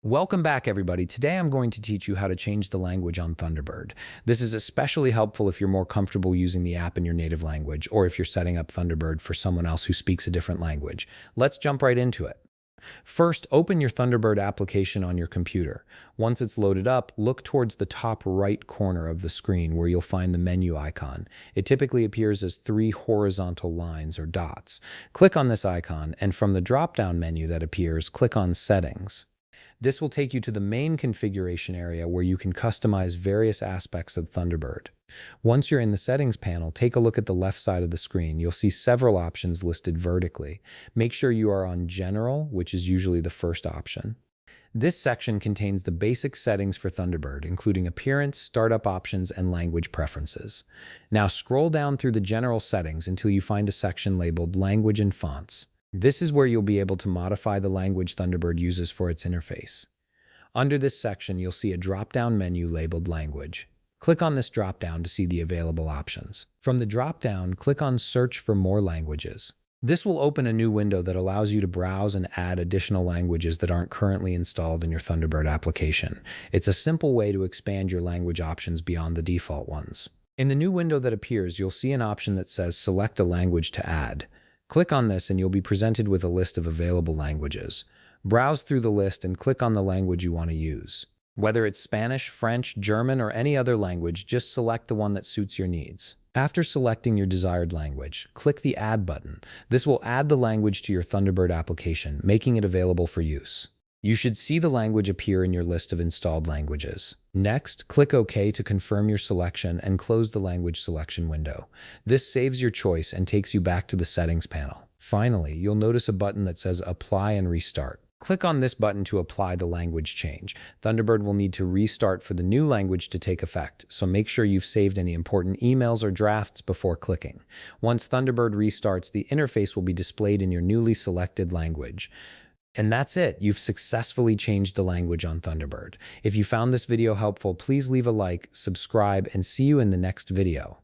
Welcome back, everybody. Today I'm going to teach you how to change the language on Thunderbird. This is especially helpful if you're more comfortable using the app in your native language or if you're setting up Thunderbird for someone else who speaks a different language. Let's jump right into it. First, open your Thunderbird application on your computer. Once it's loaded up, look towards the top right corner of the screen where you'll find the menu icon. It typically appears as three horizontal lines or dots. Click on this icon, and from the drop-down menu that appears, click on Settings. This will take you to the main configuration area where you can customize various aspects of Thunderbird. Once you're in the settings panel, take a look at the left side of the screen. You'll see several options listed vertically. Make sure you are on General, which is usually the first option. This section contains the basic settings for Thunderbird, including appearance, startup options, and language preferences. Now scroll down through the general settings until you find a section labeled Language and Fonts. This is where you'll be able to modify the language Thunderbird uses for its interface. Under this section, you'll see a drop-down menu labeled Language. Click on this drop-down to see the available options. From the drop-down, click on Search for more languages. This will open a new window that allows you to browse and add additional languages that aren't currently installed in your Thunderbird application. It's a simple way to expand your language options beyond the default ones. In the new window that appears, you'll see an option that says Select a language to add. Click on this and you'll be presented with a list of available languages. Browse through the list and click on the language you want to use. Whether it's Spanish, French, German, or any other language, just select the one that suits your needs. After selecting your desired language, click the Add button. This will add the language to your Thunderbird application, making it available for use. You should see the language appear in your list of installed languages. Next, click OK to confirm your selection and close the language selection window. This saves your choice and takes you back to the settings panel. Finally, you'll notice a button that says Apply and Restart. Click on this button to apply the language change. Thunderbird will need to restart for the new language to take effect, so make sure you've saved any important emails or drafts before clicking. Once Thunderbird restarts, the interface will be displayed in your newly selected language. And that's it. You've successfully changed the language on Thunderbird. If you found this video helpful, please leave a like, subscribe, and see you in the next video.